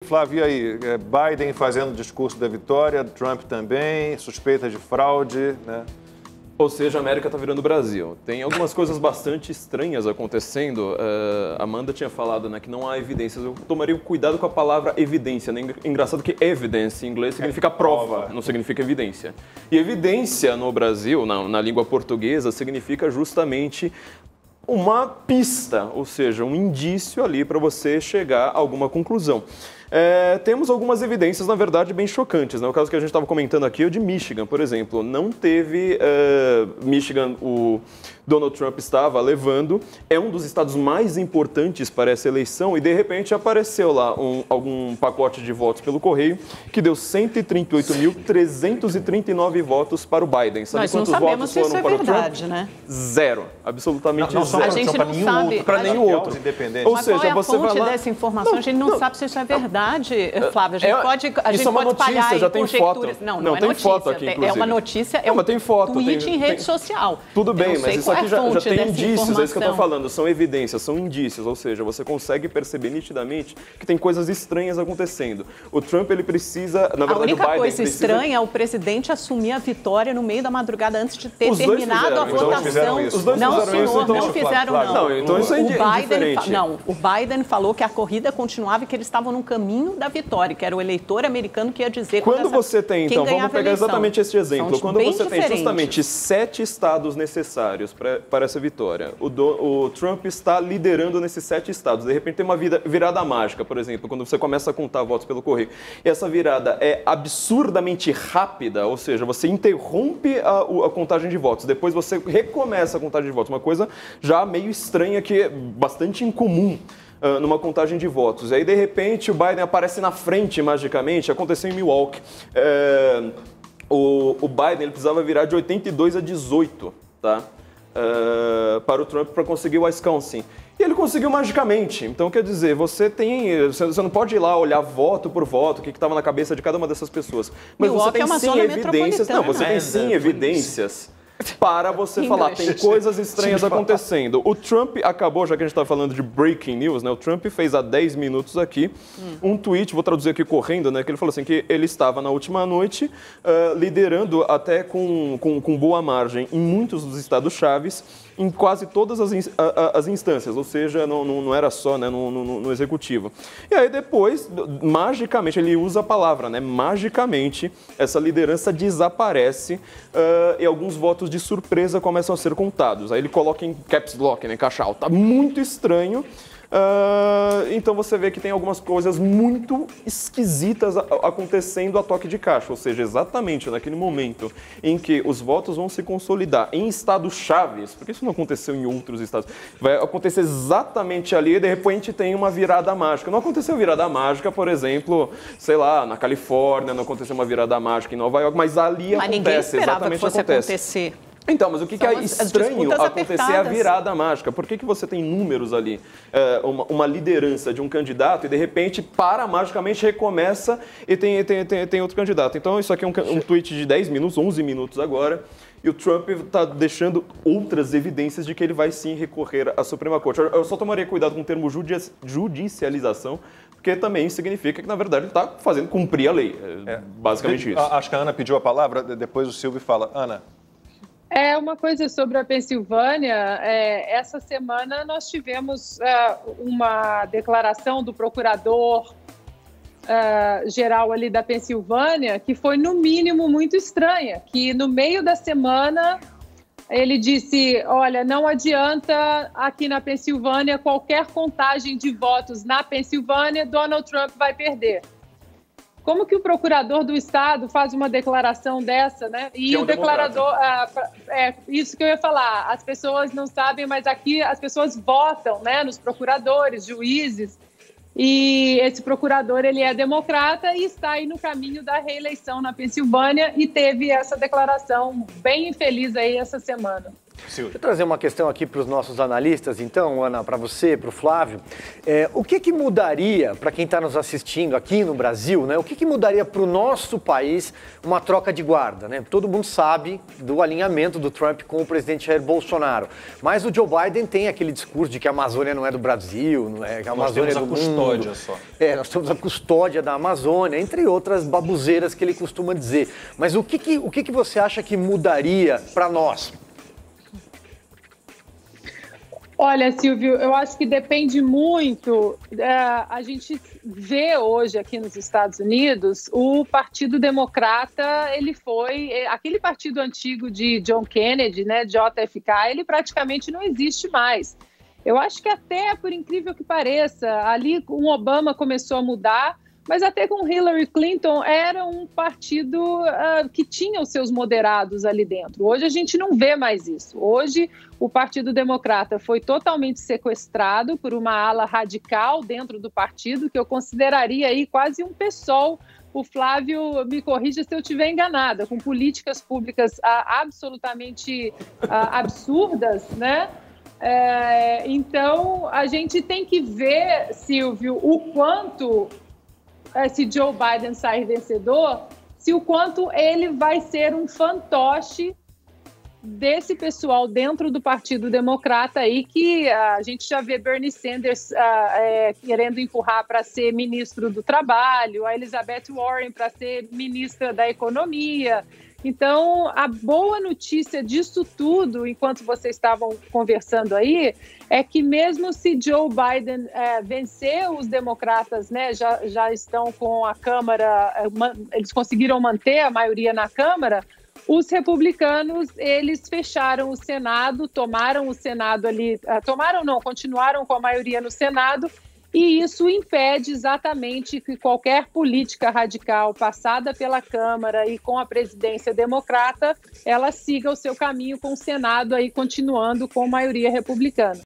Flávio, e aí? Biden fazendo o discurso da vitória, Trump também, suspeita de fraude, né? Ou seja, a América está virando Brasil. Tem algumas coisas bastante estranhas acontecendo. Amanda tinha falado, né, que não há evidências. Eu tomaria cuidado com a palavra evidência, né? Engraçado que evidence em inglês significa prova, não significa evidência. E evidência no Brasil, na língua portuguesa, significa justamente uma pista, ou seja, um indício ali para você chegar a alguma conclusão. Temos algumas evidências, na verdade, bem chocantes, né? O caso que a gente estava comentando aqui é o de Michigan, por exemplo. Não teve... Michigan, o Donald Trump estava levando, é um dos estados mais importantes para essa eleição e, de repente, apareceu lá algum pacote de votos pelo correio que deu 138.339 votos para o Biden. Sabe Nós não quantos sabemos votos se isso foram é para verdade, o Trump? né? Zero. Absolutamente Não, zero. A gente não sabe. Para nenhum outro. Independente. Mas qual é a fonte dessa informação? A gente não sabe se isso é verdade, Flávia. A gente pode espalhar já tem foto. Não é tem notícia. foto aqui, inclusive. É uma notícia, mas tem foto, tweet em rede social. Tudo bem, mas isso aqui já tem indícios, é isso que eu estou falando. falando, são evidências, são indícios, ou seja, você consegue perceber nitidamente que tem coisas estranhas acontecendo. O Trump, ele precisa, na verdade, a única o Biden coisa estranha é o presidente assumir a vitória no meio da madrugada antes de ter terminado a votação. Os dois não, fizeram isso, senhor, então, não fizeram, não. Então isso é indiferente. O Biden falou que a corrida continuava e que eles estavam no caminho da vitória, que era o eleitor americano que ia dizer quando você tem, então, vamos pegar exatamente este exemplo. Quando você tem justamente 7 estados necessários para essa vitória, o Trump está liderando nesses 7 estados. De repente tem uma virada mágica, por exemplo, quando você começa a contar votos pelo correio. E essa virada é absurdamente rápida, ou seja, você interrompe a contagem de votos, depois você recomeça a contagem de votos. Uma coisa já meio estranha, que é bastante incomum numa contagem de votos. E aí, de repente, o Biden aparece na frente magicamente. Aconteceu em Milwaukee. O Biden, ele precisava virar de 82 a 18, tá? Para o Trump, para conseguir o Wisconsin. E ele conseguiu magicamente. Então, quer dizer, você não pode ir lá olhar voto por voto, o que estava na cabeça de cada uma dessas pessoas. Mas você tem sim evidências. Não, você tem sim evidências para você falar, tem coisas estranhas acontecendo. O Trump acabou, já que a gente está falando de breaking news, né? O Trump fez há 10 minutos aqui um tweet, vou traduzir aqui correndo, né? Que ele falou assim, que ele estava na última noite liderando até com boa margem em muitos dos estados-chaves, em quase todas as instâncias, ou seja, não era só, né, no executivo. E aí depois, magicamente, ele usa a palavra, né, magicamente, essa liderança desaparece e alguns votos de surpresa começam a ser contados. Aí ele coloca em caps lock, né, em caixa alta. Muito estranho. Então você vê que tem algumas coisas muito esquisitas acontecendo a toque de caixa, ou seja, exatamente naquele momento em que os votos vão se consolidar em estados chaves, porque isso não aconteceu em outros estados, vai acontecer exatamente ali e de repente tem uma virada mágica. Não aconteceu virada mágica, por exemplo, sei lá, na Califórnia, não aconteceu uma virada mágica em Nova York, mas ali acontece, exatamente acontecer. Então, mas o que é estranho acontecer a virada mágica? Por que você tem números ali, uma liderança de um candidato e de repente para magicamente, recomeça e tem outro candidato? Então isso aqui é um tweet de 10 minutos, 11 minutos agora, e o Trump está deixando outras evidências de que ele vai sim recorrer à Suprema Corte. Eu só tomaria cuidado com o termo judicialização, porque também significa que, na verdade, ele está fazendo cumprir a lei. Basicamente isso. Acho que a Ana pediu a palavra, depois o Silvio fala. Ana. Uma coisa sobre a Pensilvânia, essa semana nós tivemos uma declaração do procurador geral ali da Pensilvânia, que foi no mínimo muito estranha, que no meio da semana ele disse, olha, não adianta aqui na Pensilvânia, qualquer contagem de votos na Pensilvânia, Donald Trump vai perder. Como que o procurador do estado faz uma declaração dessa, né? E o declarador, isso que eu ia falar, as pessoas não sabem, mas aqui as pessoas votam, né, nos procuradores, juízes, e esse procurador, ele é democrata e está aí no caminho da reeleição na Pensilvânia e teve essa declaração bem infeliz aí essa semana. Silvio. Deixa eu trazer uma questão aqui para os nossos analistas, então, Ana, para você, para o Flávio. O que mudaria, para quem está nos assistindo aqui no Brasil, né? O que mudaria para o nosso país uma troca de guarda, né? Todo mundo sabe do alinhamento do Trump com o presidente Jair Bolsonaro, mas o Joe Biden tem aquele discurso de que a Amazônia não é do Brasil, não é, que a Amazônia é do mundo. Nós temos a custódia só. Nós temos a custódia da Amazônia, entre outras babuzeiras que ele costuma dizer. Mas o que você acha que mudaria para nós? Olha, Silvio, eu acho que depende muito. A gente vê hoje aqui nos Estados Unidos o Partido Democrata, ele foi aquele partido antigo de John Kennedy, né, JFK, ele praticamente não existe mais. Eu acho que até, por incrível que pareça, ali com o Obama começou a mudar, mas até com Hillary Clinton era um partido que tinha os seus moderados ali dentro. Hoje a gente não vê mais isso. Hoje o Partido Democrata foi totalmente sequestrado por uma ala radical dentro do partido, que eu consideraria aí quase um PSOL. O Flávio me corrija se eu estiver enganada, com políticas públicas absolutamente absurdas, né? Então a gente tem que ver, Silvio, o quanto... se Joe Biden sair vencedor, se o quanto ele vai ser um fantoche desse pessoal dentro do Partido Democrata aí, que a gente já vê Bernie Sanders querendo empurrar para ser ministro do Trabalho, a Elizabeth Warren para ser ministra da Economia. Então, a boa notícia disso tudo, enquanto vocês estavam conversando aí, é que mesmo se Joe Biden vencer, os democratas, né, já estão com a Câmara, eles conseguiram manter a maioria na Câmara, os republicanos, eles fecharam o Senado, tomaram o Senado ali, continuaram com a maioria no Senado, e isso impede exatamente que qualquer política radical passada pela Câmara e com a presidência democrata, ela siga o seu caminho com o Senado aí continuando com maioria republicana.